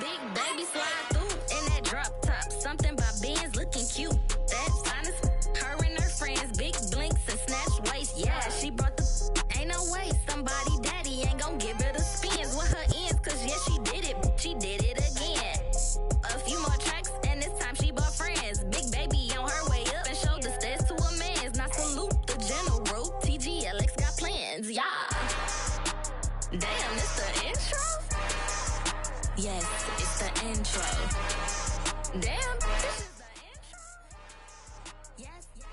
Big baby slide through in that drop top. Something by Benz looking cute. That's honest. Her and her friends, big blinks and snatch waist. Yeah, she brought the ain't no way. Somebody daddy ain't gon' give her the spins with her ends. Cause yeah, she did it. She did it again. A few more tracks and this time she bought friends. Big baby on her way up and showed the stairs to a man's. Now salute the general. TGLX got plans. Yeah. Damn, it's the intro? Yes, it's the intro. Damn, this is the intro? Yes, it's the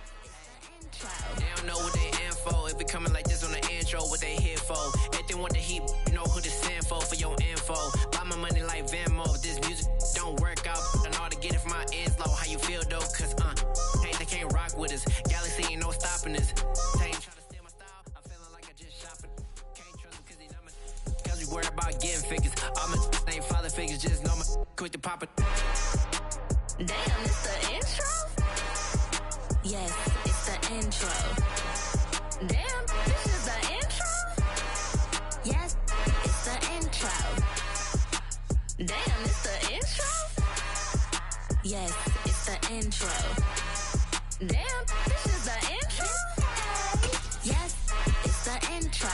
intro. They don't know what they in for. If we coming like this on the intro, what they here for? If they want the heat, you know who to send for your info. Buy my money like Venmo. If this music don't work out, I know how to get it from my ends low. How you feel though? Cause hey, they can't rock with us. Galaxy ain't no stopping us. They ain't trying to steal my style. I'm feeling like I just shopping. Can't trust them cause they numbers. Cause we worry about getting figures. All my ain't father figures, just know my quick to pop it. Damn, it's the intro? Yes, it's the intro. Damn, this is the intro? Yes, it's the intro. Damn, it's the intro? Yes, it's the intro. Damn, this is the intro? Yes, it's the intro.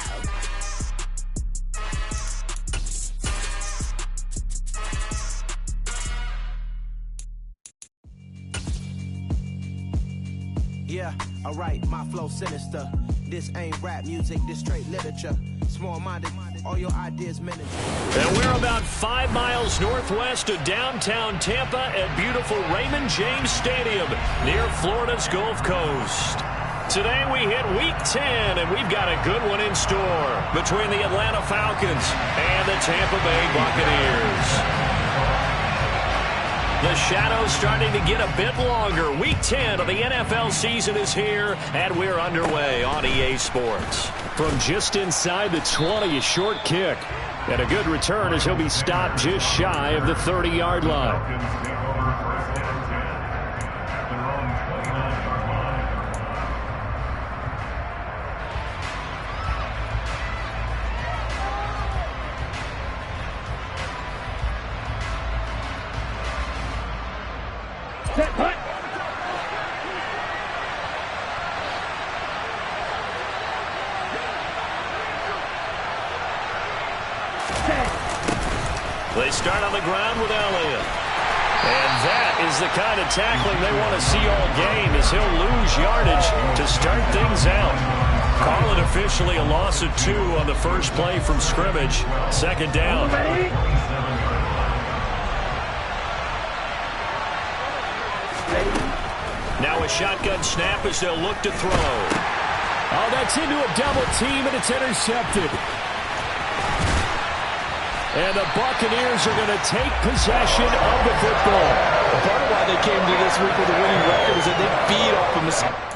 Yeah, alright, my flow sinister. This ain't rap music, this straight literature. Small-minded, all your ideas miniature. And we're about 5 miles northwest of downtown Tampa at beautiful Raymond James Stadium near Florida's Gulf Coast. Today we hit Week 10, and we've got a good one in store between the Atlanta Falcons and the Tampa Bay Buccaneers. The shadow's starting to get a bit longer. Week 10 of the NFL season is here, and we're underway on EA Sports. From just inside the 20, a short kick. And a good return as he'll be stopped just shy of the 30-yard line. They start on the ground with Elliott. And that is the kind of tackling they want to see all game, as he'll lose yardage to start things out. Call it officially a loss of 2 on the first play from scrimmage. Second down. Now a shotgun snap as they'll look to throw. Oh, that's into a double team, and it's intercepted. And the Buccaneers are going to take possession of the football. Part of why they came to this week with a winning record is that they feed off of mistakes.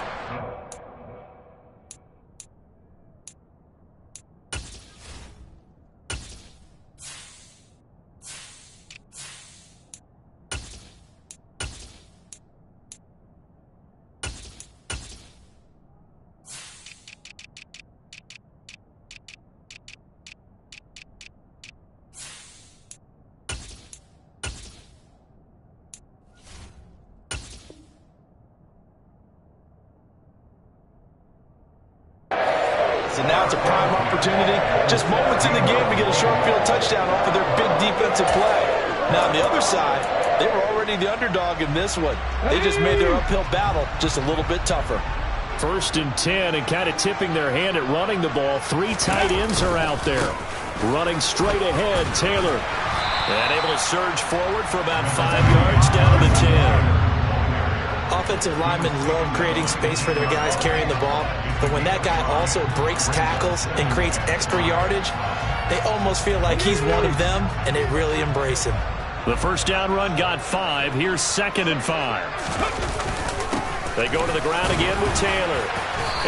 So now it's a prime opportunity. Just moments in the game to get a short field touchdown off of their big defensive play. Now on the other side, they were already the underdog in this one. They just made their uphill battle just a little bit tougher. 1st and 10, and kind of tipping their hand at running the ball. 3 tight ends are out there. Running straight ahead, Taylor. And able to surge forward for about 5 yards down to the 10. Offensive linemen love creating space for their guys carrying the ball, but when that guy also breaks tackles and creates extra yardage, they almost feel like he's one of them, and they really embrace him. The first down run got 5. Here's 2nd and 5. They go to the ground again with Taylor,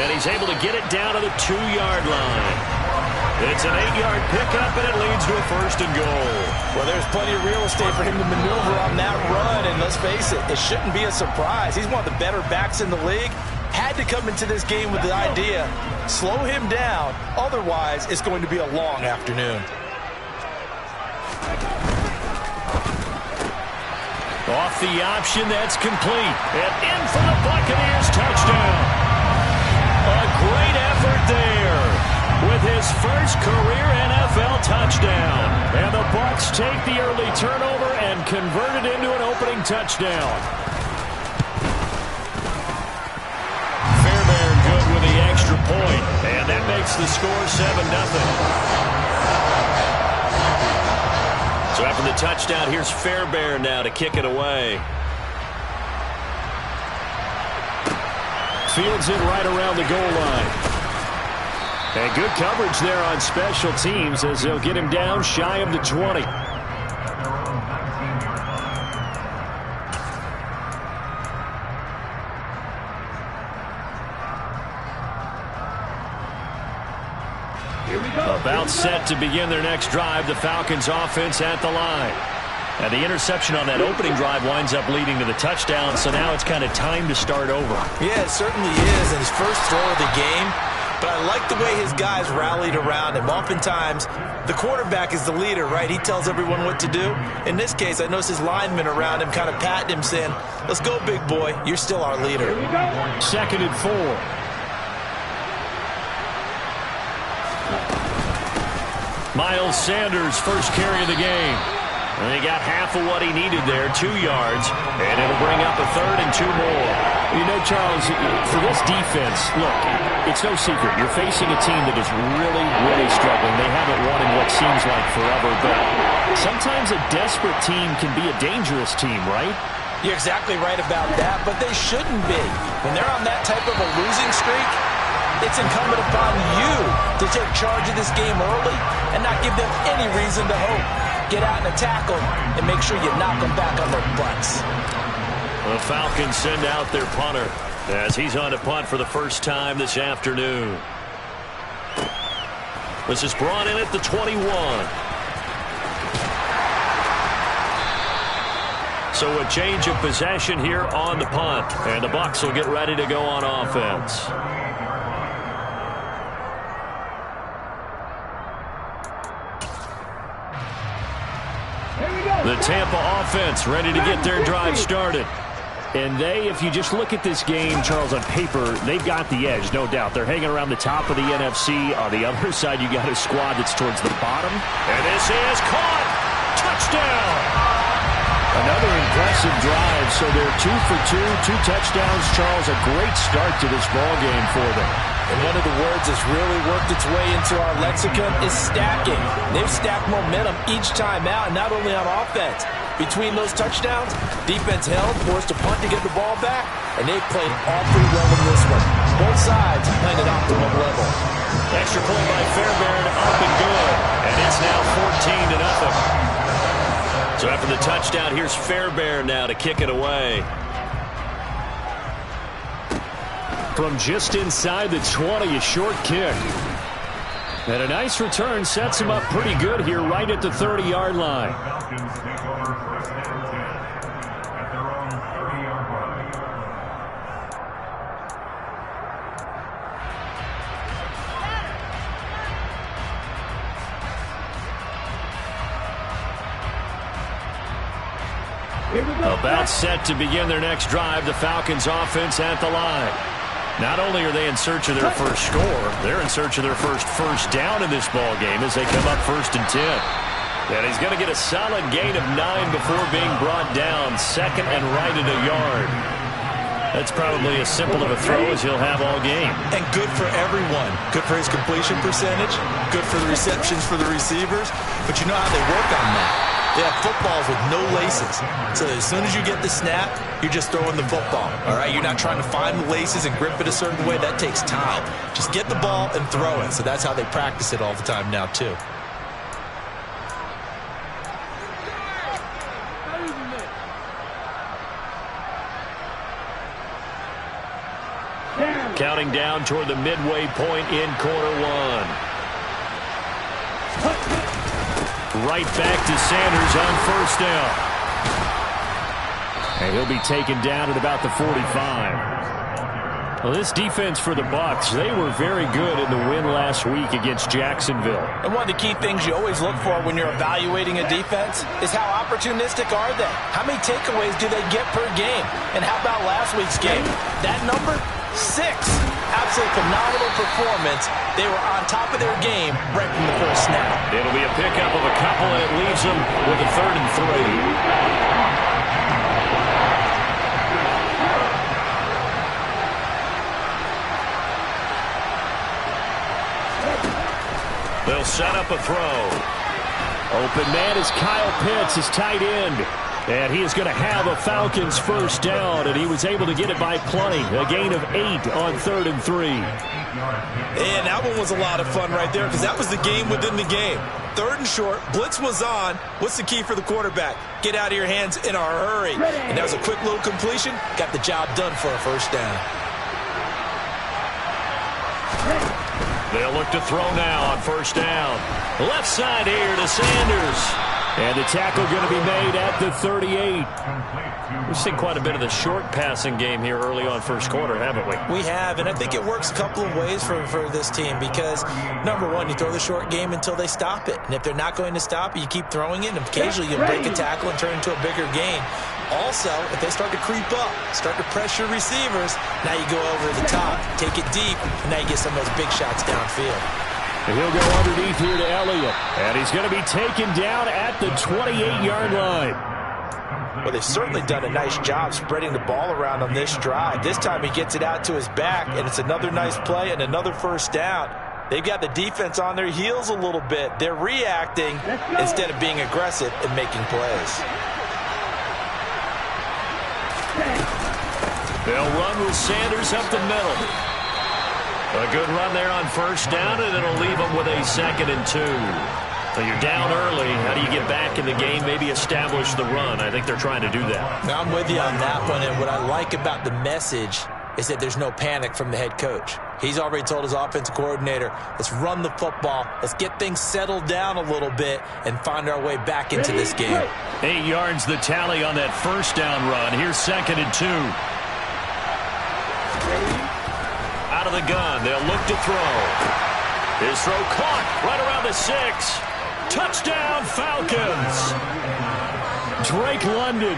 and he's able to get it down to the 2-yard line. It's an 8-yard pickup, and it leads to a 1st and goal. Well, there's plenty of real estate for him to maneuver on that run, and let's face it, it shouldn't be a surprise. He's one of the better backs in the league. Had to come into this game with the idea, slow him down, otherwise it's going to be a long afternoon. Off the option, that's complete. And in for the Buccaneers touchdown. A great effort there with his first career NFL touchdown. And the Bucs take the early turnover and convert it into an opening touchdown. Fairbairn good with the extra point. And that makes the score 7-0. So after the touchdown, here's Fairbairn now to kick it away. Fields it right around the goal line. And good coverage there on special teams as they'll get him down shy of the 20. About set to begin their next drive. The Falcons offense at the line. And the interception on that opening drive winds up leading to the touchdown, so now it's kind of time to start over. Yeah, it certainly is, and his first throw of the game. But I like the way his guys rallied around him. Oftentimes, the quarterback is the leader, right? He tells everyone what to do. In this case, I noticed his linemen around him kind of patting him, saying, let's go, big boy. You're still our leader. 2nd and 4. Miles Sanders, first carry of the game. And he got half of what he needed there, 2 yards. And it'll bring up a 3rd and 2 more. You know, Charles, for this defense, look, it's no secret. You're facing a team that is really, really struggling. They haven't won in what seems like forever, but sometimes a desperate team can be a dangerous team, right? You're exactly right about that, but they shouldn't be. When they're on that type of a losing streak, it's incumbent upon you to take charge of this game early and not give them any reason to hope. Get out and attack them and make sure you knock them back on their butts. The Falcons send out their punter as he's on to punt for the first time this afternoon. This is brought in at the 21. So a change of possession here on the punt, and the Bucs will get ready to go on offense. The Tampa offense ready to get their drive started. And if you just look at this game, Charles, on paper, they've got the edge, no doubt. They're hanging around the top of the NFC. On the other side, you got a squad that's towards the bottom. And this is caught. Touchdown. Another impressive drive. So they're 2 for 2, 2 touchdowns. Charles, a great start to this ball game for them. And one of the words that's really worked its way into our lexicon is stacking. They've stacked momentum each time out, and not only on offense. Between those touchdowns, defense held, forced a punt to get the ball back, and they played awfully well in this one. Both sides playing at optimum level. Extra point by Fairbairn, up and good. And it's now 14-0. So after the touchdown, here's Fairbairn now to kick it away. From just inside the 20, a short kick. And a nice return sets him up pretty good here right at the 30-yard line. About set to begin their next drive, the Falcons offense at the line. Not only are they in search of their first score, they're in search of their first down in this ball game as they come up 1st and 10. And he's going to get a solid gain of 9 before being brought down, 2nd and right at a yard. That's probably as simple of a throw as he'll have all game. And good for everyone. Good for his completion percentage, good for the receptions for the receivers. But you know how they work on that. They have footballs with no laces. So as soon as you get the snap, you're just throwing the football. All right, you're not trying to find the laces and grip it a certain way. That takes time. Just get the ball and throw it. So that's how they practice it all the time now, too. Counting down toward the midway point in quarter one. Right back to Sanders on 1st down. And he'll be taken down at about the 45. Well, this defense for the Bucs, they were very good in the win last week against Jacksonville. And one of the key things you always look for when you're evaluating a defense is how opportunistic are they? How many takeaways do they get per game? And how about last week's game? That number? 6. Absolutely phenomenal performance. They were on top of their game right from the first snap. It'll be a pickup of a couple, and it leaves them with a 3rd and 3. They'll set up a throw. Open man is Kyle Pitts, his tight end. And he is going to have a Falcons first down, and he was able to get it by plenty. A gain of 8 on 3rd and 3. And that one was a lot of fun right there because that was the game within the game. 3rd and short, blitz was on. What's the key for the quarterback? Get out of your hands in a hurry. And that was a quick little completion. Got the job done for a first down. They'll look to throw now on first down. Left side here to Sanders. And the tackle going to be made at the 38. We've seen quite a bit of the short passing game here early on first quarter, haven't we? We have, and I think it works a couple of ways for this team because, number one, you throw the short game until they stop it. And if they're not going to stop it, you keep throwing it, and occasionally you'll break a tackle and turn into a bigger gain. Also, if they start to creep up, start to pressure receivers, now you go over the top, take it deep, and now you get some of those big shots downfield. And he'll go underneath here to Elliott. And he's going to be taken down at the 28-yard line. Well, they've certainly done a nice job spreading the ball around on this drive. This time he gets it out to his back, and it's another nice play and another first down. They've got the defense on their heels a little bit. They're reacting instead of being aggressive and making plays. They'll run with Sanders up the middle. A good run there on first down, and it'll leave them with a 2nd and 2. So you're down early. How do you get back in the game, maybe establish the run? I think they're trying to do that. Now, I'm with you on that one, and what I like about the message is that there's no panic from the head coach. He's already told his offensive coordinator, let's run the football, let's get things settled down a little bit and find our way back into this game. 8 yards the tally on that first down run. Here's 2nd and 2. Out of the gun, they'll look to throw. His throw caught right around the 6. Touchdown, Falcons. Drake London,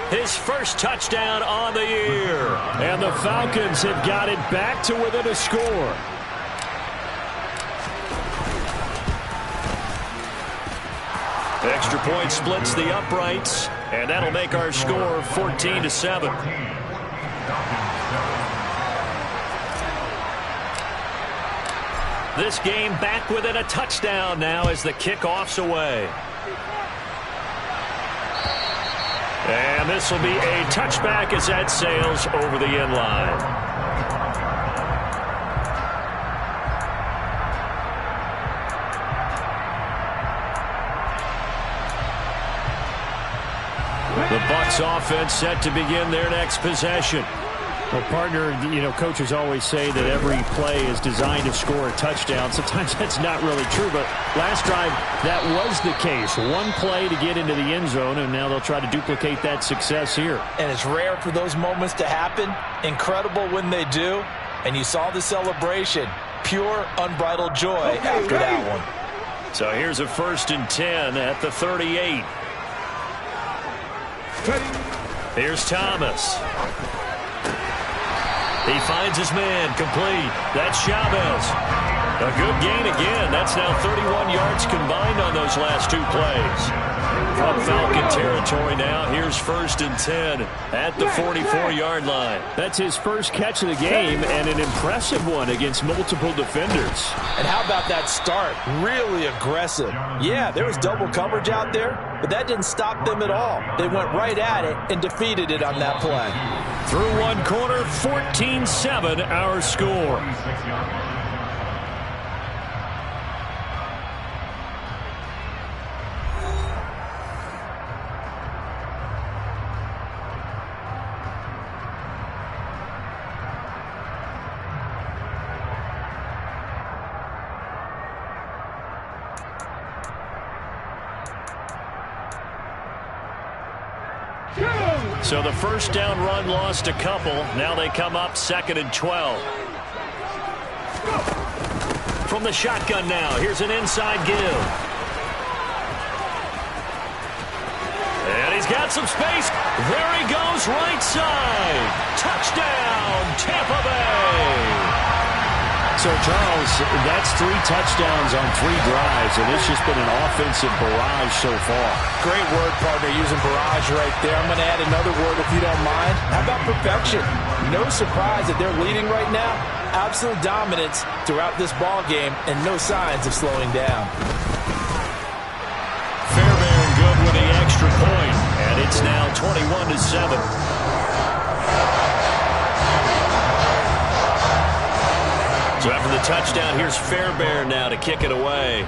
his first touchdown on the year. And the Falcons have got it back to within a score. Extra point splits the uprights, and that'll make our score 14-7. This game back within a touchdown now as the kickoff's away. And this will be a touchback as that sails over the end line. The Bucs offense set to begin their next possession. Well, partner, coaches always say that every play is designed to score a touchdown. Sometimes that's not really true, but last drive, that was the case. One play to get into the end zone, and now they'll try to duplicate that success here. And it's rare for those moments to happen. Incredible when they do. And you saw the celebration. Pure, unbridled joy after that one. So here's a 1st and 10 at the 38. Here's Thomas. He finds his man, complete. That's Chavez. A good gain again. That's now 31 yards combined on those last 2 plays. From Falcon territory now, here's 1st and 10 at the 44-yard line. That's his first catch of the game, and an impressive one against multiple defenders. And how about that start? Really aggressive. Yeah, there was double coverage out there, but that didn't stop them at all. They went right at it and defeated it on that play. Through one quarter, 14-7 our score. So the first down run lost a couple. Now they come up 2nd and 12. From the shotgun now, here's an inside give. And he's got some space. There he goes, right side. Touchdown, Tampa Bay. So, Charles, that's 3 touchdowns on 3 drives, and it's just been an offensive barrage so far. Great word, partner, using barrage right there. I'm going to add another word if you don't mind. How about perfection? No surprise that they're leading right now. Absolute dominance throughout this ball game, and no signs of slowing down. Fairbairn good with the extra point, and it's now 21-7. So after the touchdown, here's Fairbairn now to kick it away.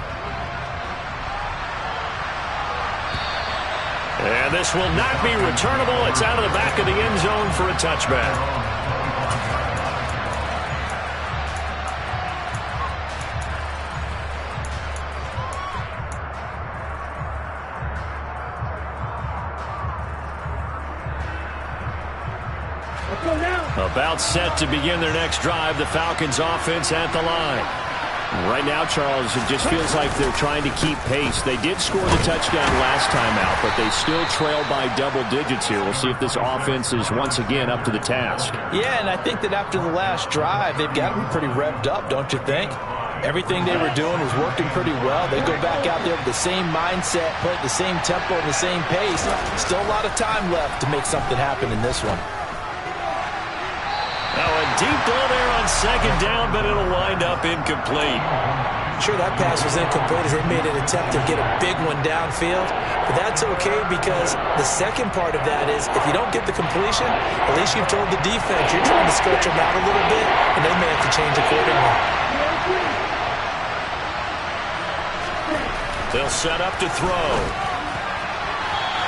And this will not be returnable. It's out of the back of the end zone for a touchback. About set to begin their next drive. The Falcons offense at the line. Right now, Charles, it just feels like they're trying to keep pace. They did score the touchdown last time out, but they still trail by double digits here. We'll see if this offense is once again up to the task. Yeah, and I think that after the last drive, they've got to be pretty revved up, don't you think? Everything they were doing was working pretty well. They go back out there with the same mindset, play at the same tempo and the same pace. Still a lot of time left to make something happen in this one. Now a deep ball there on 2nd down, but it'll wind up incomplete. Sure, that pass was incomplete as they made an attempt to get a big one downfield. But that's okay because the second part of that is if you don't get the completion, at least you've told the defense you're trying to stretch them out a little bit, and they may have to change accordingly. They'll set up to throw.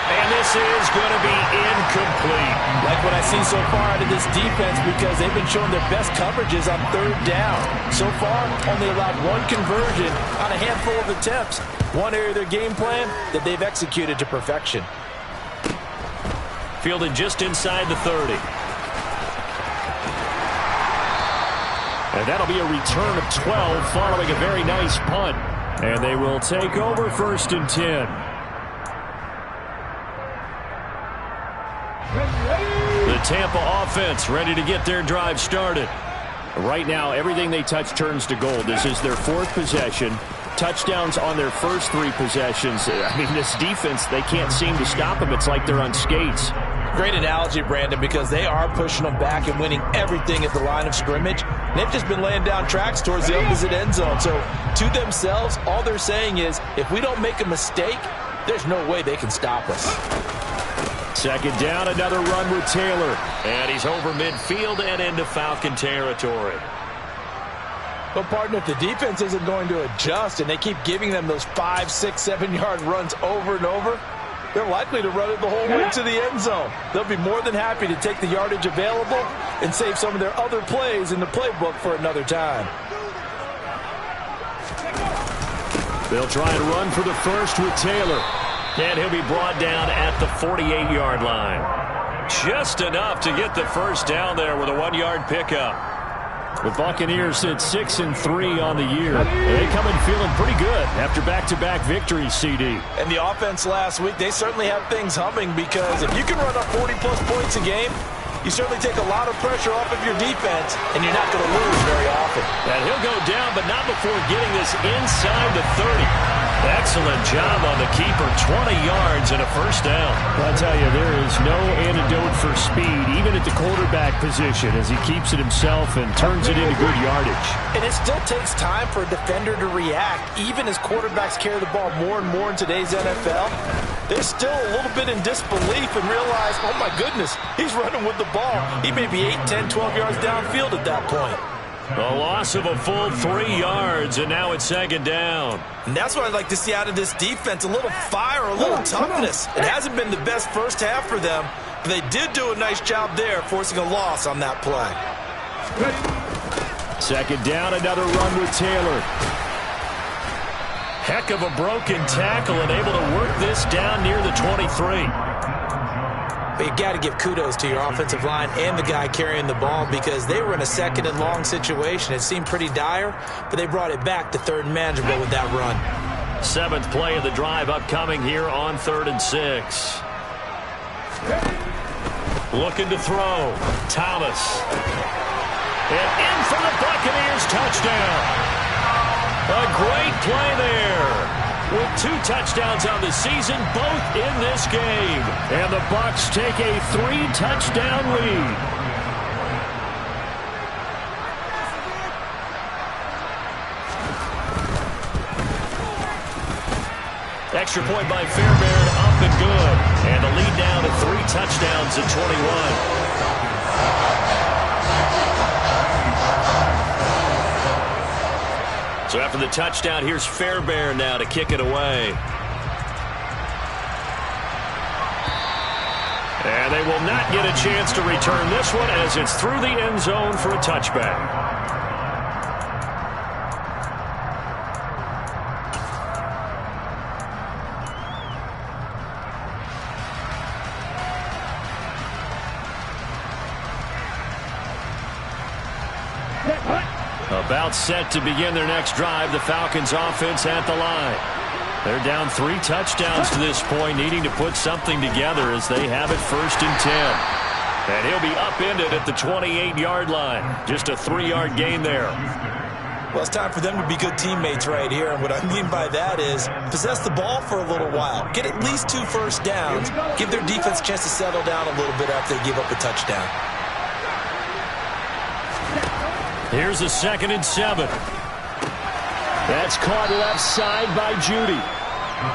And this is going to be incomplete. Like what I've seen so far out of this defense because they've been showing their best coverages on 3rd down. So far, only allowed 1 conversion on a handful of attempts. One area of their game plan that they've executed to perfection. Fielded just inside the 30. And that'll be a return of 12 following a very nice punt. And they will take over 1st and 10. The Tampa offense ready to get their drive started. Right now, everything they touch turns to gold. This is their 4th possession. Touchdowns on their first 3 possessions. I mean, this defense, they can't seem to stop them. It's like they're on skates. Great analogy, Brandon, because they are pushing them back and winning everything at the line of scrimmage. They've just been laying down tracks towards the opposite end zone. So, to themselves, all they're saying is, if we don't make a mistake, there's no way they can stop us. 2nd down, another run with Taylor. And he's over midfield and into Falcon territory. But, partner, if the defense isn't going to adjust and they keep giving them those 5, 6, 7-yard runs over and over, they're likely to run it the whole way to the end zone. They'll be more than happy to take the yardage available and save some of their other plays in the playbook for another time. They'll try and run for the first with Taylor. And he'll be brought down at the 48-yard line. Just enough to get the first down there with a 1-yard pickup. The Buccaneers at 6-3 on the year. They come in feeling pretty good after back-to-back victories, CD. And the offense last week, they certainly have things humming because if you can run up 40-plus points a game, you certainly take a lot of pressure off of your defense, and you're not going to lose very often. And he'll go down, but not before getting this inside the 30. Excellent job on the keeper. 20 yards and a first down. I'll tell you, there is no antidote for speed, even at the quarterback position, as he keeps it himself and turns it into good yardage. And it still takes time for a defender to react. Even as quarterbacks carry the ball more and more in today's NFL, they're still a little bit in disbelief and realize, oh my goodness, he's running with the ball. He may be 8, 10, 12 yards downfield at that point. A loss of a full 3 yards, and now it's 2nd down. And that's what I'd like to see out of this defense, a little fire, a little toughness. It hasn't been the best first half for them, but they did do a nice job there, forcing a loss on that play. 2nd down, another run with Taylor. Heck of a broken tackle and able to work this down near the 23. But you got to give kudos to your offensive line and the guy carrying the ball because they were in a second and long situation. It seemed pretty dire, but they brought it back to third and manageable with that run. 7th play of the drive upcoming here on 3rd and 6. Looking to throw. Thomas. And in for the Buccaneers touchdown. A great play there. With 2 touchdowns on the season, both in this game. And the Bucs take a 3-touchdown lead. Extra point by Fairbairn, up and good. And the lead down to 3 touchdowns at 21. So after the touchdown, here's Fairbairn now to kick it away. And they will not get a chance to return this one as it's through the end zone for a touchback. About set to begin their next drive, the Falcons offense at the line. They're down 3 touchdowns to this point, needing to put something together as they have it 1st and 10. And he'll be upended at the 28-yard line. Just a 3-yard gain there. Well, it's time for them to be good teammates right here. And what I mean by that is possess the ball for a little while. Get at least 2 first downs. Give their defense a chance to settle down a little bit after they give up a touchdown. Here's a 2nd and 7. That's caught left side by Judy.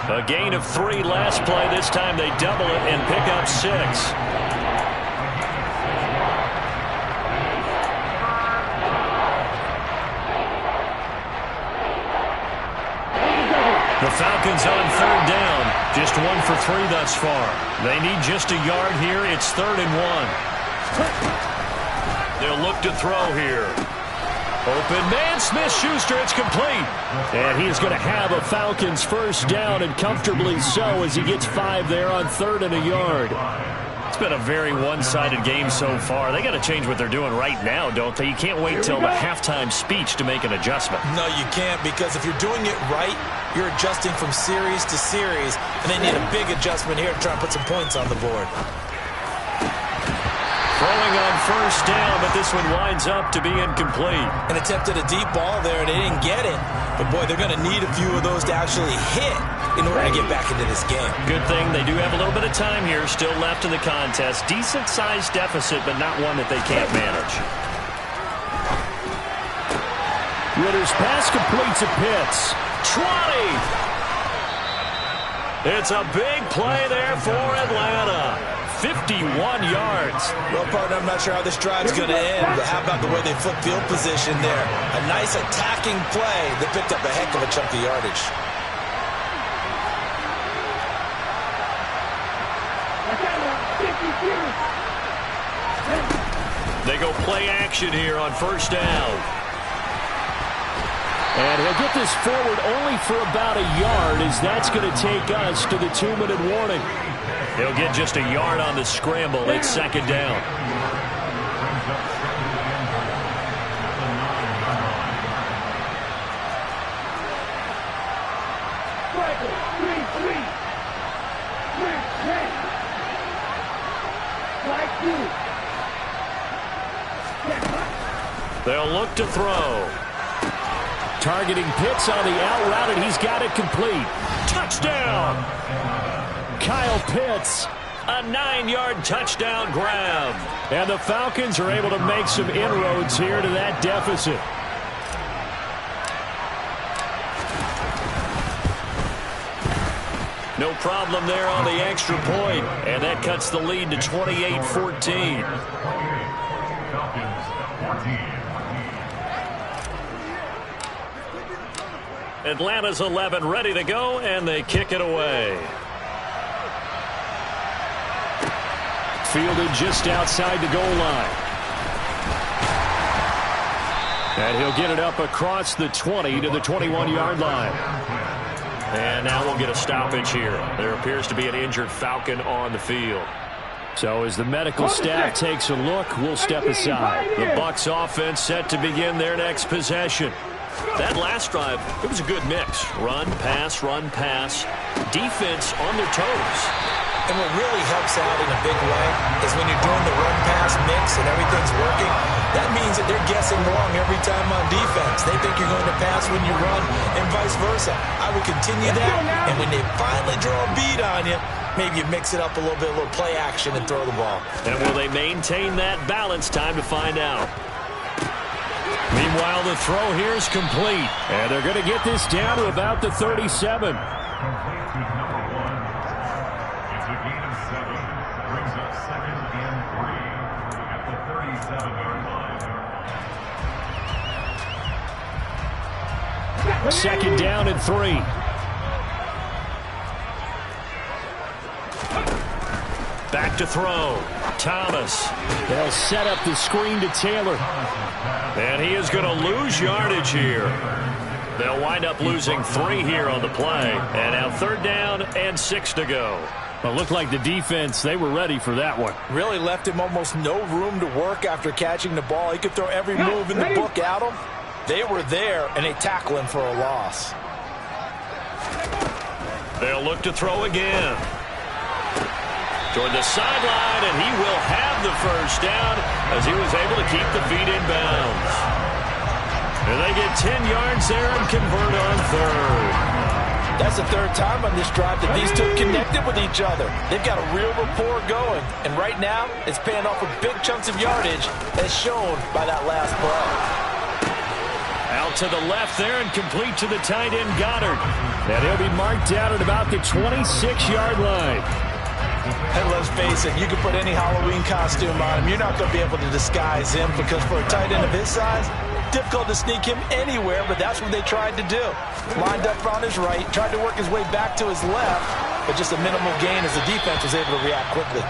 A gain of 3 last play. This time they double it and pick up 6. The Falcons on 3rd down. Just 1 for 3 thus far. They need just a yard here. It's 3rd and 1. They'll look to throw here. Open man, Smith-Schuster, it's complete. And he's going to have a Falcons 1st down, and comfortably so as he gets 5 there on 3rd and a yard. It's been a very one-sided game so far. They got to change what they're doing right now, don't they? You can't wait till the halftime speech to make an adjustment. No, you can't, because if you're doing it right, you're adjusting from series to series, and they need a big adjustment here to try and put some points on the board. Throwing on 1st down, but this one winds up to be incomplete. An attempt at a deep ball there, and they didn't get it. But, boy, they're going to need a few of those to actually hit in order to get back into this game. Good thing they do have a little bit of time here still left in the contest. Decent-sized deficit, but not one that they can't manage. Ritter's pass completes at Pitts. 20! It's a big play there for Atlanta. 51 yards. Well, partner, I'm not sure how this drive's going to end, but how about the way they flip field position there? A nice attacking play that picked up a heck of a chunk of yardage. They go play action here on 1st down. And he'll get this forward only for about a yard, as that's going to take us to the 2-minute warning. He'll get just a yard on the scramble. It's 2nd down. They'll look to throw. Targeting Pitts on the out route, and he's got it complete. Touchdown! Kyle Pitts, a 9-yard touchdown grab. And the Falcons are able to make some inroads here to that deficit. No problem there on the extra point, and that cuts the lead to 28-14. Atlanta's 11 ready to go, and they kick it away. Fielded just outside the goal line. And he'll get it up across the 20 to the 21-yard line. And now we'll get a stoppage here. There appears to be an injured Falcon on the field. So as the medical staff takes a look, we'll step aside. The Bucs offense set to begin their next possession. That last drive, it was a good mix. Run, pass, defense on their toes. And what really helps out in a big way is when you're doing the run-pass mix and everything's working, that means that they're guessing wrong every time on defense. They think you're going to pass when you run and vice versa. I would continue that, and when they finally draw a bead on you, maybe you mix it up a little bit, a little play action, and throw the ball. And will they maintain that balance? Time to find out. Meanwhile, the throw here is complete. And they're going to get this down to about the 37. Second down and 3. Back to throw. Thomas. They'll set up the screen to Taylor. And he is going to lose yardage here. They'll wind up losing 3 here on the play. And now 3rd down and 6 to go. Well, it looked like the defense, they were ready for that one. Really left him almost no room to work after catching the ball. He could throw every move in the book at him. They were there, and they tackle him for a loss. They'll look to throw again. Toward the sideline, and he will have the first down as he was able to keep the feet in bounds. And they get 10 yards there and convert on 3rd. That's the 3rd time on this drive that these two connected with each other. They've got a real rapport going, and right now it's paying off with big chunks of yardage as shown by that last play. Out to the left there and complete to the tight end Goddard. And he'll be marked down at about the 26-yard line. And let's face it, you can put any Halloween costume on him. You're not going to be able to disguise him because for a tight end of his size, difficult to sneak him anywhere, but that's what they tried to do. Lined up on his right, tried to work his way back to his left, but just a minimal gain as the defense was able to react quickly.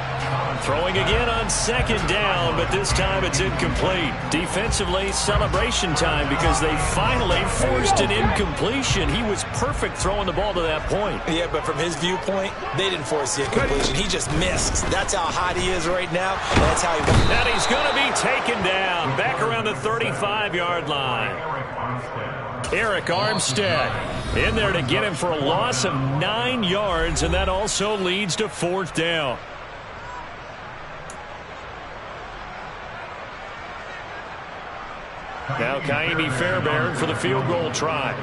Throwing again on 2nd down, but this time it's incomplete. Defensively, celebration time because they finally forced an incompletion. He was perfect throwing the ball to that point. Yeah, but from his viewpoint, they didn't force the incompletion. He just missed. That's how hot he is right now, and that's how he won. And he's going to be taken down back around the 35-yard line. Eric Armstead in there to get him for a loss of 9 yards, and that also leads to 4th down. Now Kaimi Fairbairn for the field goal try.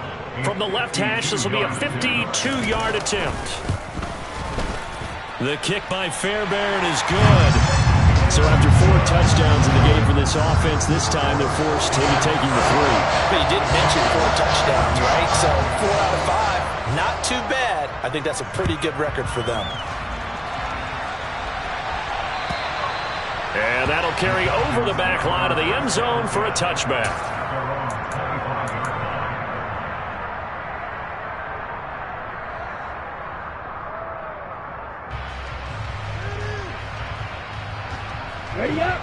From the left hash, this will be a 52-yard attempt. The kick by Fairbairn is good. So after 4 touchdowns in the game for this offense, this time they're forced into taking the 3. But you did mention 4 touchdowns, right? So 4 out of 5, not too bad. I think that's a pretty good record for them. And that'll carry over the back line of the end zone for a touchback. Ready up.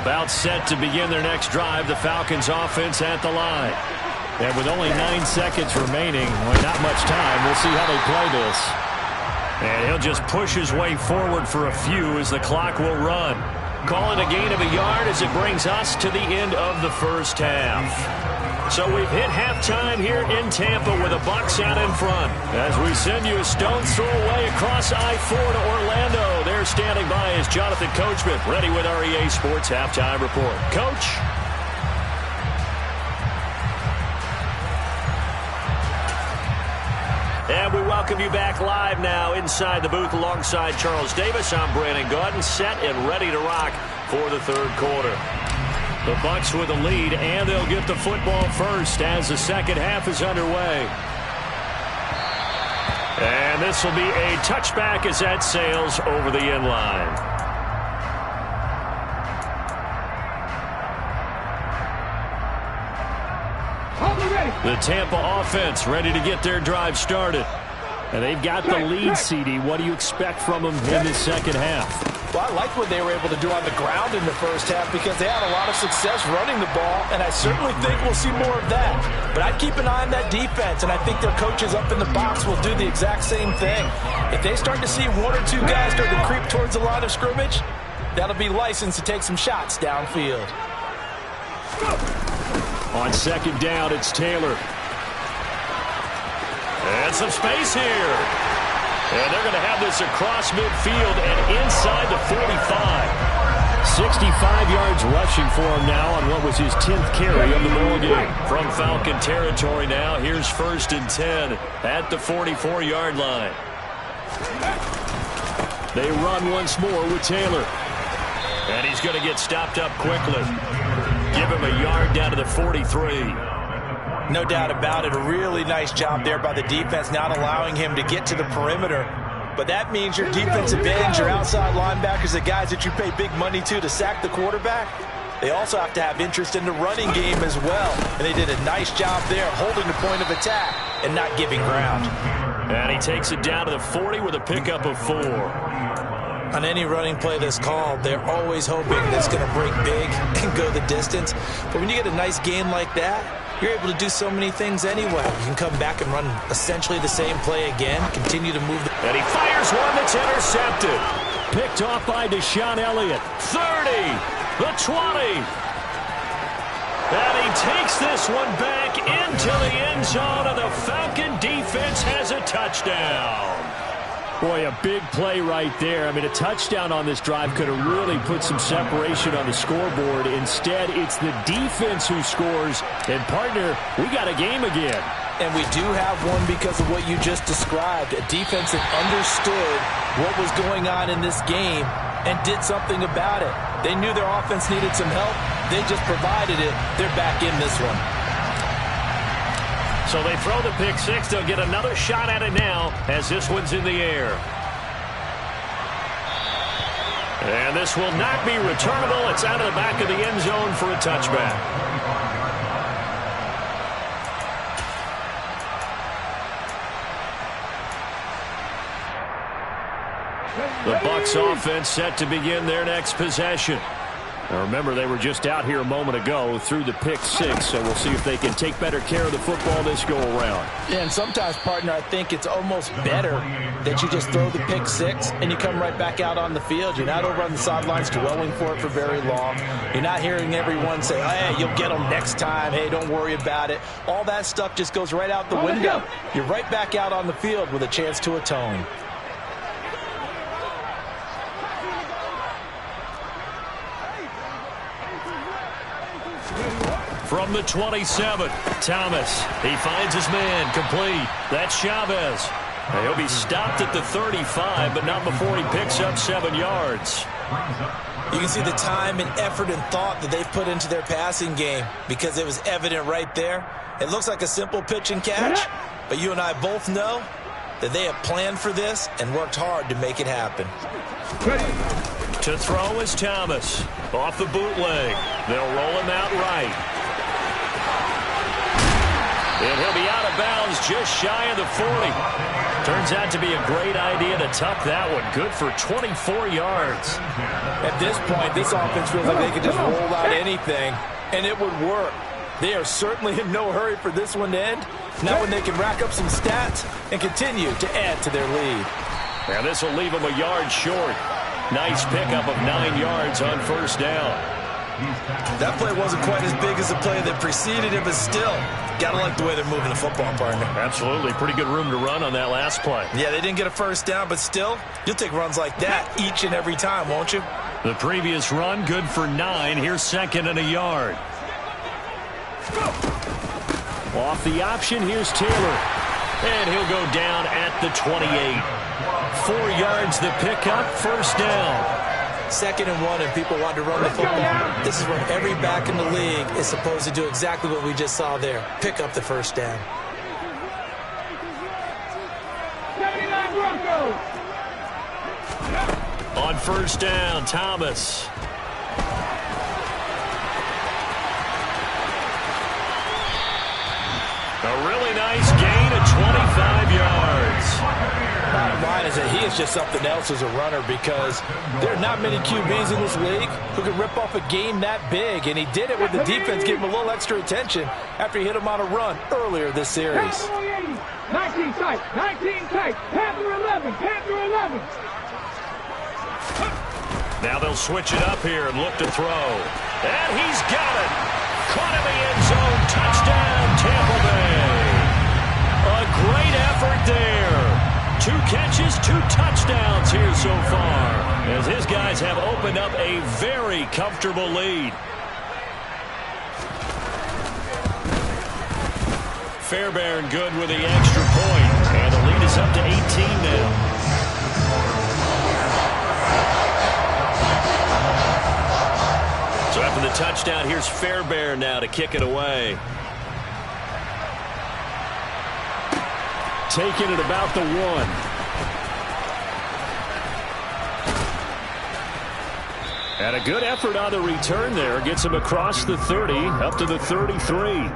About set to begin their next drive, the Falcons offense at the line. And with only 9 seconds remaining, well, not much time, we'll see how they play this. And he'll just push his way forward for a few as the clock will run. Call it a gain of a yard as it brings us to the end of the first half. So we've hit halftime here in Tampa with the Bucs out in front. As we send you a stone's throw away across I-4 to Orlando. There standing by is Jonathan Coachman, ready with our EA Sports Halftime Report. Coach? And we welcome you back live now inside the booth alongside Charles Davis. I'm Brandon Gaudin, set and ready to rock for the 3rd quarter. The Bucs with a lead, and they'll get the football first as the 2nd half is underway. And this will be a touchback as that sails over the end line. The Tampa offense ready to get their drive started. And they've got the lead, CD. What do you expect from them in the 2nd half? Well, I like what they were able to do on the ground in the first half because they had a lot of success running the ball, and I certainly think we'll see more of that. But I'd keep an eye on that defense, and I think their coaches up in the box will do the exact same thing. If they start to see one or two guys start to creep towards the line of scrimmage, that'll be licensed to take some shots downfield. On second down, it's Taylor. And some space here. And they're going to have this across midfield and inside the 45. 65 yards rushing for him now on what was his 10th carry of the ballgame. From Falcon territory now, here's 1st and 10 at the 44-yard line. They run once more with Taylor. And he's going to get stopped up quickly. Give him a yard down to the 43. No doubt about it. A really nice job there by the defense, not allowing him to get to the perimeter. But that means your defensive ends, your outside linebackers, the guys that you pay big money to sack the quarterback, they also have to have interest in the running game as well. And they did a nice job there holding the point of attack and not giving ground. And he takes it down to the 40 with a pickup of 4. On any running play that's called, they're always hoping that's going to break big and go the distance. But when you get a nice gain like that, you're able to do so many things anyway. You can come back and run essentially the same play again, continue to move. And he fires one that's intercepted. Picked off by Deshaun Elliott. 30, the 20. And he takes this one back into the end zone, and the Falcon defense has a touchdown. Boy, a big play right there. I mean, a touchdown on this drive could have really put some separation on the scoreboard. Instead, it's the defense who scores. And, partner, we got a game again. And we do have one because of what you just described. A defense that understood what was going on in this game and did something about it. They knew their offense needed some help. They just provided it. They're back in this one. So they throw the pick six. They'll get another shot at it now as this one's in the air. And this will not be returnable. It's out of the back of the end zone for a touchback. The Bucs offense set to begin their next possession. Now remember, they were just out here a moment ago through the pick six, so we'll see if they can take better care of the football this go around. Yeah, and sometimes, partner, I think it's almost better that you just throw the pick six and you come right back out on the field. You're not over on the sidelines dwelling for it for very long. You're not hearing everyone say, hey, you'll get them next time. Hey, don't worry about it. All that stuff just goes right out the window. You're right back out on the field with a chance to atone. From the 27, Thomas. He finds his man, complete. That's Chavez. Now he'll be stopped at the 35, but not before he picks up 7 yards. You can see the time and effort and thought that they've put into their passing game because it was evident right there. It looks like a simple pitch and catch, but you and I both know that they have planned for this and worked hard to make it happen. To throw is Thomas. Off the bootleg. They'll roll him out right. And he'll be out of bounds just shy of the 40. Turns out to be a great idea to tuck that one. Good for 24 yards. At this point, this offense feels like they could just roll out anything, and it would work. They are certainly in no hurry for this one to end. Now when they can rack up some stats and continue to add to their lead. Now this will leave them a yard short. Nice pickup of 9 yards on first down. That play wasn't quite as big as the play that preceded it, but still, got to like the way they're moving the football, partner. Absolutely. Pretty good room to run on that last play. Yeah, they didn't get a first down, but still, you'll take runs like that each and every time, won't you? The previous run, good for 9. Here's 2nd and a yard. Off the option, here's Taylor. And he'll go down at the 28. 4 yards the pickup, first down. 2nd and 1, and people want to run the football. This is where every back in the league is supposed to do exactly what we just saw there. Pick up the first down. On first down, Thomas. A really nice gain of 25 yards. Bottom line is that he is just something else as a runner because there are not many QBs in this league who can rip off a game that big, and he did it with the defense giving him a little extra attention after he hit him on a run earlier this series. 19 tight, 19 tight, Panther 11, Panther 11. Now they'll switch it up here and look to throw. And he's got it. Caught in the end zone. Touchdown, Tampa Bay. A great effort there. 2 catches, 2 touchdowns here so far, as his guys have opened up a very comfortable lead. Fairbairn good with the extra point, and the lead is up to 18 now. So after the touchdown, here's Fairbairn now to kick it away. Taking it about the 1. And a good effort on the return there. Gets him across the 30, up to the 33.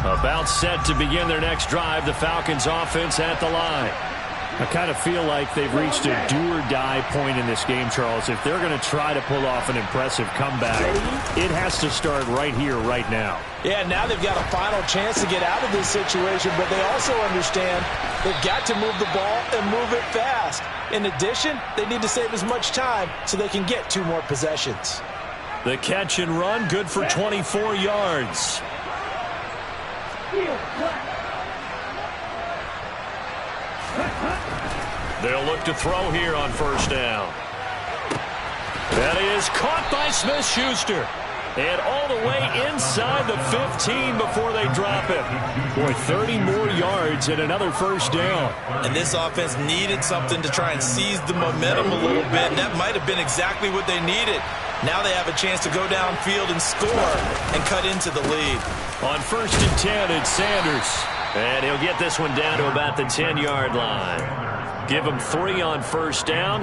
About set to begin their next drive. The Falcons offense at the line. I kind of feel like they've reached a do-or-die point in this game, Charles. If they're going to try to pull off an impressive comeback, it has to start right here, right now. Yeah, now they've got a final chance to get out of this situation, but they also understand they've got to move the ball and move it fast. In addition, they need to save as much time so they can get 2 more possessions. The catch and run, good for 24 yards. They'll look to throw here on first down. That is caught by Smith-Schuster. And all the way inside the 15 before they drop it. Boy, 30 more yards and another first down. And this offense needed something to try and seize the momentum a little bit, and that might have been exactly what they needed. Now they have a chance to go downfield and score and cut into the lead. On first and 10, it's Sanders. And he'll get this one down to about the 10-yard line. Give him 3 on first down.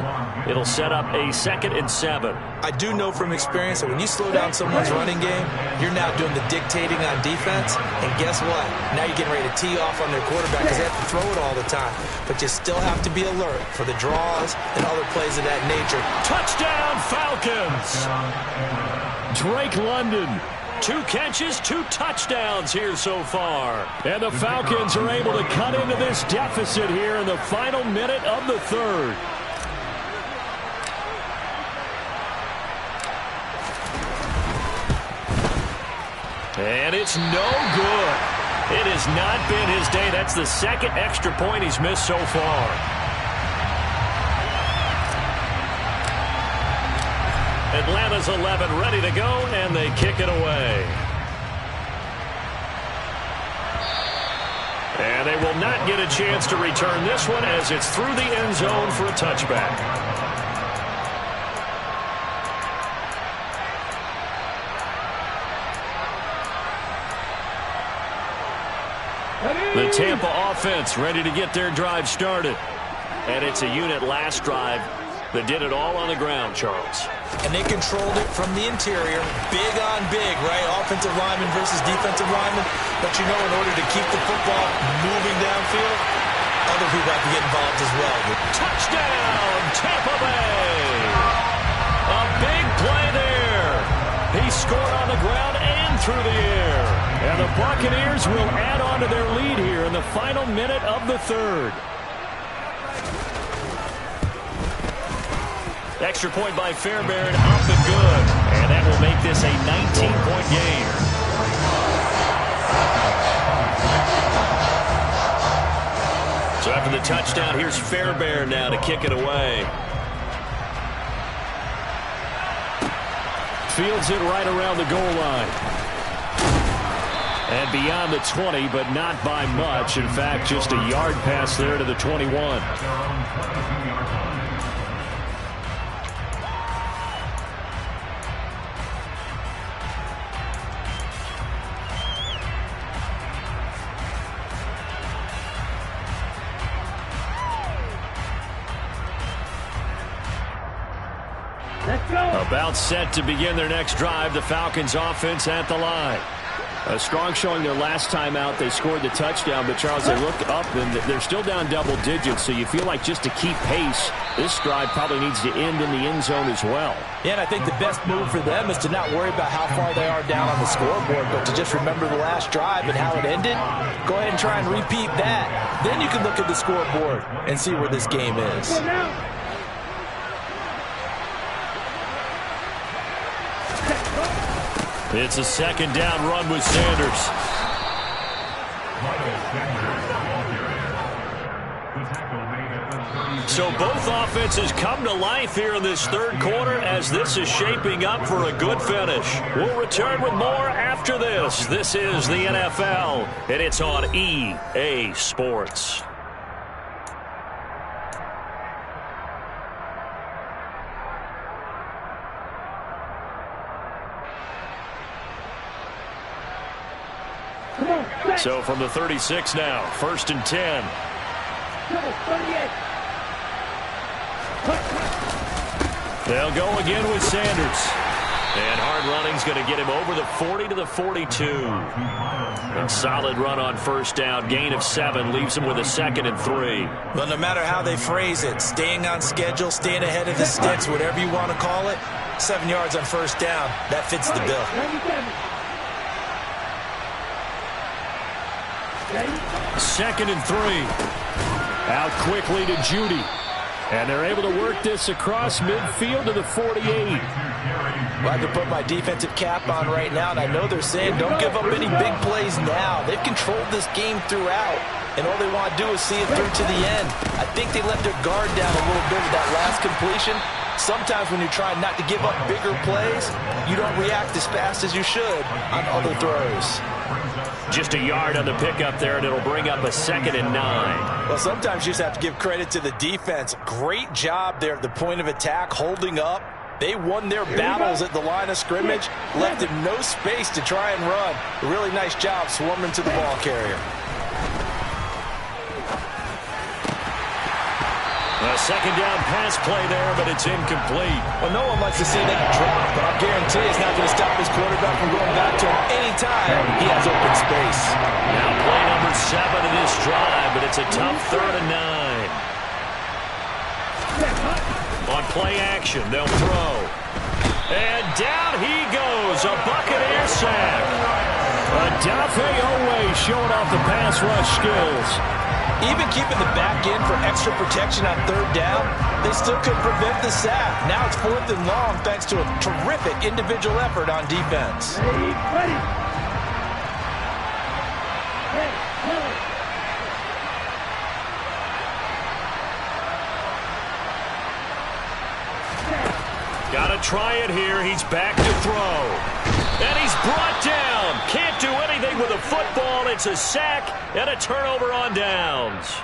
It'll set up a 2nd and 7. I do know from experience that when you slow down someone's running game, you're now doing the dictating on defense. And guess what? Now you're getting ready to tee off on their quarterback because they have to throw it all the time. But you still have to be alert for the draws and other plays of that nature. Touchdown, Falcons! Drake London. 2 catches, 2 touchdowns here so far. And the Falcons are able to cut into this deficit here in the final minute of the 3rd. And it's no good. It has not been his day. That's the 2nd extra point he's missed so far. Atlanta's 11 ready to go, and they kick it away. And they will not get a chance to return this one as it's through the end zone for a touchback. The Tampa offense ready to get their drive started. And it's a unit last drive that did it all on the ground, Charles. And they controlled it from the interior, big on big, right? Offensive lineman versus defensive lineman. But you know, in order to keep the football moving downfield, other people have to get involved as well. Touchdown, Tampa Bay! A big play there. He scored on the ground and through the air. And the Buccaneers will add on to their lead here in the final minute of the 3rd. Extra point by Fairbairn, up and good. And that will make this a 19-point game. So after the touchdown, here's Fairbairn now to kick it away. Fields it right around the goal line. And beyond the 20, but not by much. In fact, just a yard pass there to the 21. About set to begin their next drive, the Falcons offense at the line. A strong showing their last time out. They scored the touchdown, but Charles, they look up and they're still down double digits, so you feel like just to keep pace, this drive probably needs to end in the end zone as well. Yeah, and I think the best move for them is to not worry about how far they are down on the scoreboard, but to just remember the last drive and how it ended. Go ahead and try and repeat that. Then you can look at the scoreboard and see where this game is. It's a second down run with Sanders. So both offenses come to life here in this third quarter as this is shaping up for a good finish. We'll return with more after this. This is the NFL, and it's on EA Sports. So from the 36 now, 1st and 10. They'll go again with Sanders. And hard running's going to get him over the 40 to the 42. A solid run on first down. Gain of 7 leaves him with a 2nd and 3. Well, no matter how they phrase it, staying on schedule, staying ahead of the sticks, whatever you want to call it, 7 yards on first down, that fits the bill. 2nd and 3. Out quickly to Judy. And they're able to work this across midfield to the 48. Well, I can put my defensive cap on right now, and I know they're saying don't give up any big plays now. They've controlled this game throughout, and all they want to do is see it through to the end. I think they let their guard down a little bit with that last completion. Sometimes when you're trying not to give up bigger plays, you don't react as fast as you should on other throws. Just a yard on the pickup there, and it'll bring up a 2nd and 9. Well, sometimes you just have to give credit to the defense. Great job there at the point of attack, holding up. They won their battles at the line of scrimmage, left him no space to try and run. A really nice job swarming to the ball carrier. A second down pass play there, but it's incomplete. Well, no one likes to see that drop, but I'll guarantee it's not going to stop his quarterback from going back to him anytime he has open space. Now play number 7 of this drive, but it's a tough 3rd and 9. On play action, they'll throw. And down he goes, a Buccaneer sack. Odafe Owe showing off the pass rush skills. Even keeping the back end for extra protection on 3rd down, they still couldn't prevent the sack. Now it's 4th and long thanks to a terrific individual effort on defense. Ready. Gotta try it here. He's back to throw. And he's brought down. Can't do anything with a football. It's a sack and a turnover on downs.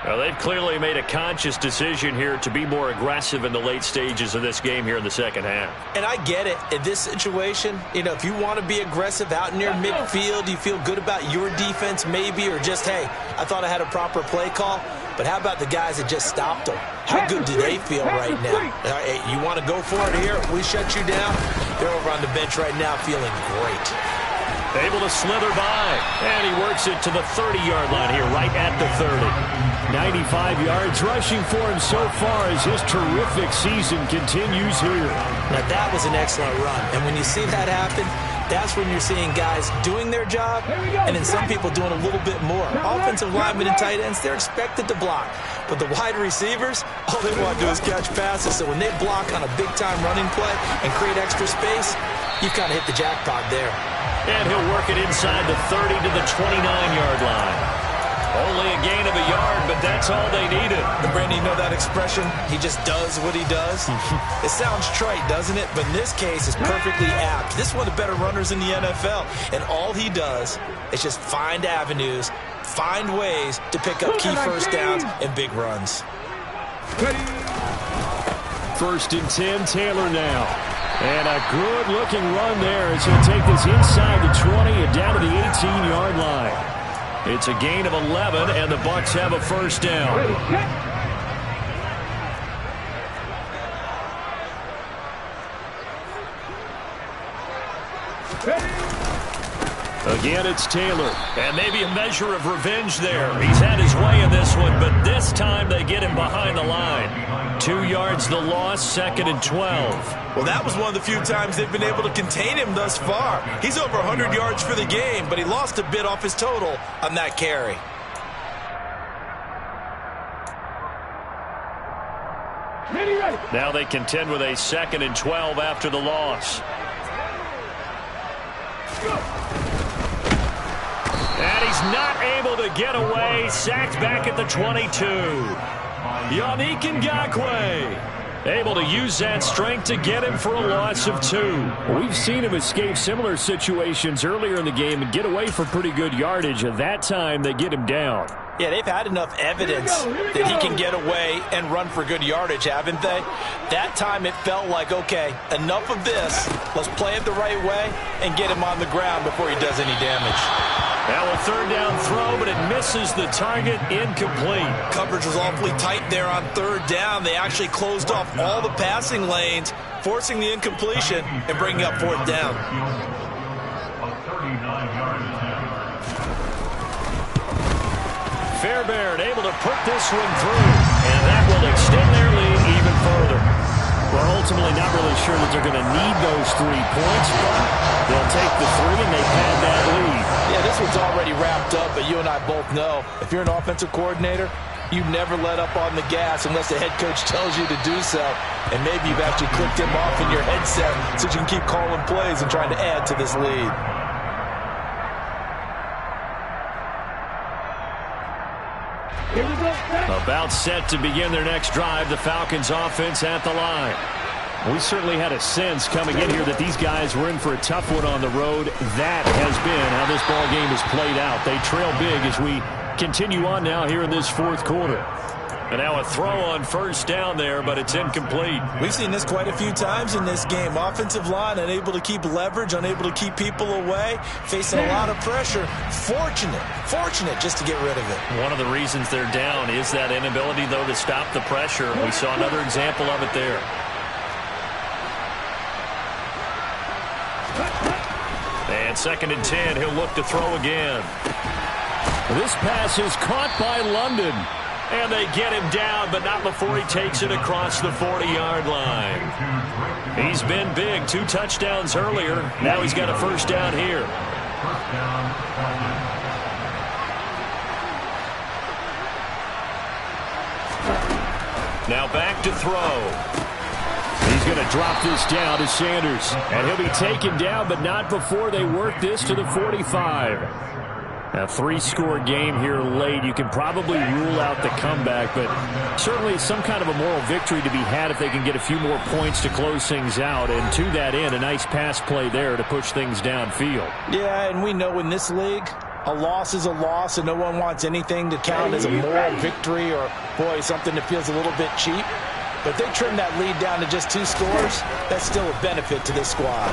Well, they've clearly made a conscious decision here to be more aggressive in the late stages of this game here in the second half. And I get it. In this situation, if you want to be aggressive out near midfield, you feel good about your defense maybe, or just, hey, I thought I had a proper play call. But how about the guys that just stopped them? How good do they feel right now? Hey, you want to go for it here? We shut you down. They're over on the bench right now feeling great. Able to slither by. And he works it to the 30-yard line here, right at the 30. 95 yards rushing for him so far as his terrific season continues here. Now, that was an excellent run. And when you see that happen, that's when you're seeing guys doing their job and then some people doing a little bit more. Offensive linemen and tight ends, they're expected to block. But the wide receivers, all they want to do is catch passes. So when they block on a big-time running play and create extra space, you've kind of hit the jackpot there. And he'll work it inside the 30 to the 29-yard line. Only a gain of a yard, but that's all they needed. And Brandon, you know that expression? He just does what he does. It sounds trite, doesn't it? But in this case, it's perfectly apt. This is one of the better runners in the NFL. And all he does is just find avenues, find ways to pick up key first downs and big runs. 1st and 10, Taylor now. And a good-looking run there as he'll take this inside the 20 and down to the 18-yard line. It's a gain of 11, and the Bucs have a first down. Again, it's Taylor. And maybe a measure of revenge there. He's had his way in this one, but this time they get him behind the line. 2 yards the loss, 2nd and 12. Well, that was one of the few times they've been able to contain him thus far. He's over 100 yards for the game, but he lost a bit off his total on that carry. Now they contend with a 2nd and 12 after the loss. And he's not able to get away. Sacked back at the 22. Yannick Ngakoue able to use that strength to get him for a loss of 2. We've seen him escape similar situations earlier in the game and get away for pretty good yardage. At that time, they get him down. Yeah, they've had enough evidence that he can get away and run for good yardage, haven't they? That time it felt like, okay, enough of this. Let's play it the right way and get him on the ground before he does any damage. Now a 3rd down throw, but it misses the target, incomplete. Coverage was awfully tight there on 3rd down. They actually closed off all the passing lanes, forcing the incompletion and bringing up 4th down. Fairbairn able to put this one through, and that will extend their lead even further. We're ultimately not really sure that they're going to need those 3 points, but they'll take the 3 and they pad that lead. Yeah, this one's already wrapped up, but you and I both know if you're an offensive coordinator, you never let up on the gas unless the head coach tells you to do so. And maybe you've actually clicked him off in your headset so you can keep calling plays and trying to add to this lead. About set to begin their next drive, the Falcons offense at the line. We certainly had a sense coming in here that these guys were in for a tough one on the road. That has been how this ball game has played out. They trail big as we continue on now here in this 4th quarter. And now a throw on 1st down there, but it's incomplete. We've seen this quite a few times in this game. Offensive line unable to keep leverage, unable to keep people away, facing a lot of pressure. Fortunate just to get rid of it. One of the reasons they're down is that inability, though, to stop the pressure. We saw another example of it there. And 2nd and 10, he'll look to throw again. This pass is caught by London. And they get him down, but not before he takes it across the 40-yard line. He's been big. 2 touchdowns earlier. Now he's got a 1st down here. Now back to throw. He's going to drop this down to Sanders. And he'll be taken down, but not before they work this to the 45. A 3-score game here late. You can probably rule out the comeback, but certainly some kind of a moral victory to be had if they can get a few more points to close things out. And to that end, a nice pass play there to push things downfield. Yeah, and we know in this league, a loss is a loss, and no one wants anything to count as a moral victory or, boy, something that feels a little bit cheap. But if they trim that lead down to just 2 scores, that's still a benefit to this squad.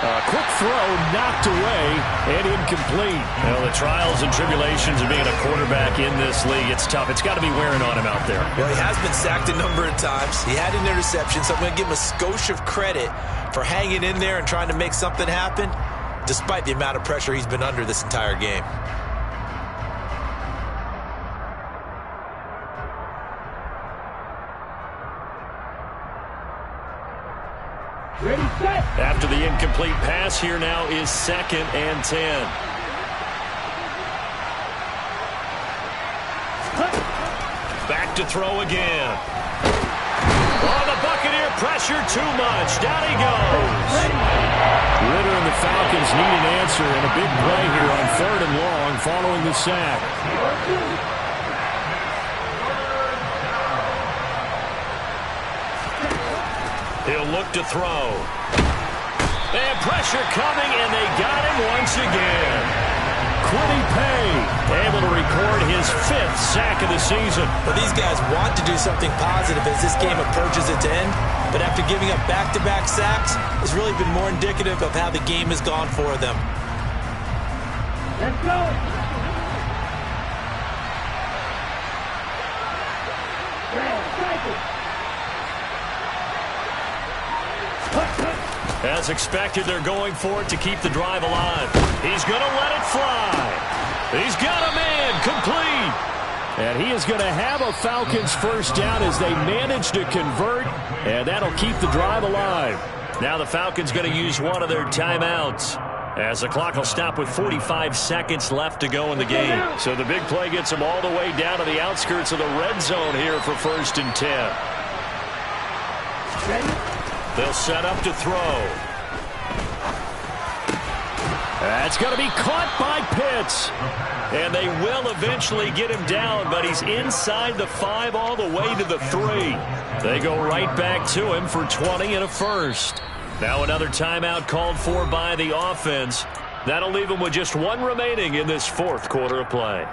A quick throw knocked away and incomplete. Well, the trials and tribulations of being a quarterback in this league, it's tough. It's got to be wearing on him out there. Well, he has been sacked a number of times. He had an interception, so I'm going to give him a skosh of credit for hanging in there and trying to make something happen, despite the amount of pressure he's been under this entire game. After the incomplete pass, here now is 2nd and 10. Back to throw again. Oh, the Buccaneer pressure too much. Down he goes. Ritter and the Falcons need an answer and a big play here on 3rd and long following the sack. He'll look to throw. And pressure coming, and they got him once again. Quiddy Pay able to record his 5th sack of the season. Well, these guys want to do something positive as this game approaches its end, but after giving up back-to-back sacks, it's really been more indicative of how the game has gone for them. Let's go. As expected, they're going for it to keep the drive alive. He's going to let it fly. He's got a man complete. And he is going to have a Falcons first down as they manage to convert, and that'll keep the drive alive. Now the Falcons going to use one of their timeouts as the clock will stop with 45 seconds left to go in the game. So the big play gets them all the way down to the outskirts of the red zone here for 1st and 10. They'll set up to throw. That's going to be caught by Pitts. And they will eventually get him down, but he's inside the 5 all the way to the 3. They go right back to him for 20 and a first. Now another timeout called for by the offense. That'll leave them with just one remaining in this 4th quarter of play.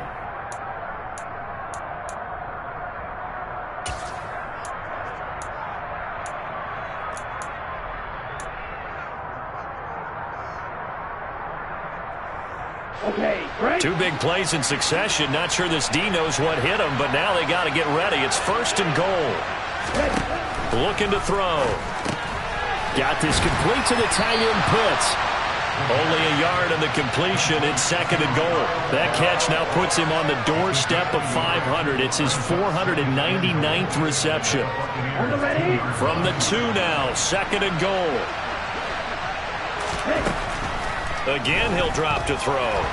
Two big plays in succession. Not sure this D knows what hit him, but now they got to get ready. It's 1st and goal. Looking to throw. Got this complete to the tight end Pitts. Only a yard in the completion. It's 2nd and goal. That catch now puts him on the doorstep of 500. It's his 499th reception. From the 2 now, 2nd and goal. Again, he'll drop to throw.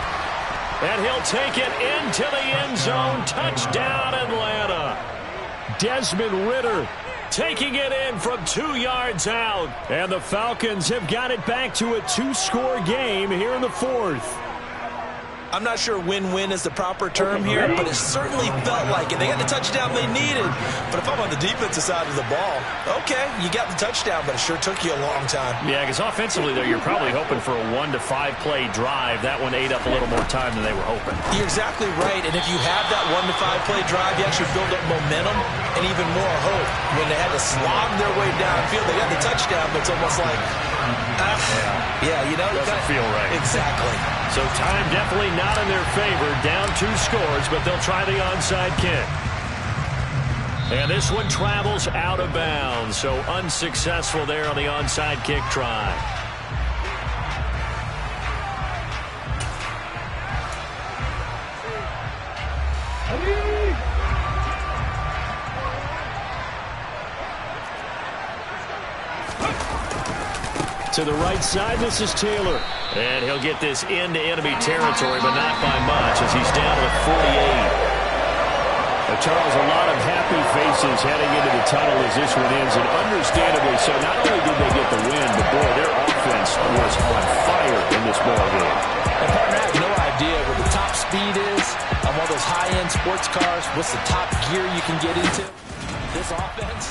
And he'll take it into the end zone. Touchdown, Atlanta. Desmond Ridder taking it in from 2 yards out. And the Falcons have got it back to a 2-score game here in the 4th. I'm not sure win-win is the proper term here, but it certainly felt like it. They got the touchdown they needed. But if I'm on the defensive side of the ball, okay, you got the touchdown, but it sure took you a long time. Yeah, because offensively, though, you're probably hoping for a 1 to 5 play drive. That one ate up a little more time than they were hoping. You're exactly right. And if you have that 1 to 5 play drive, you actually build up momentum and even more hope. When they had to slog their way downfield, they got the touchdown, but it's almost like, you know, doesn't feel right. Exactly. So time definitely not in their favor. Down 2 scores, but they'll try the onside kick. And this one travels out of bounds, so unsuccessful there on the onside kick try. To the right side, this is Taylor. And he'll get this into enemy territory, but not by much as he's down to 48. Charles, a lot of happy faces heading into the tunnel as this one ends, and understandably so. Not only did they get the win, but boy, their offense was on fire in this ball game. And partner, I have no idea what the top speed is on one of those high-end sports cars. What's the top gear you can get into? This offense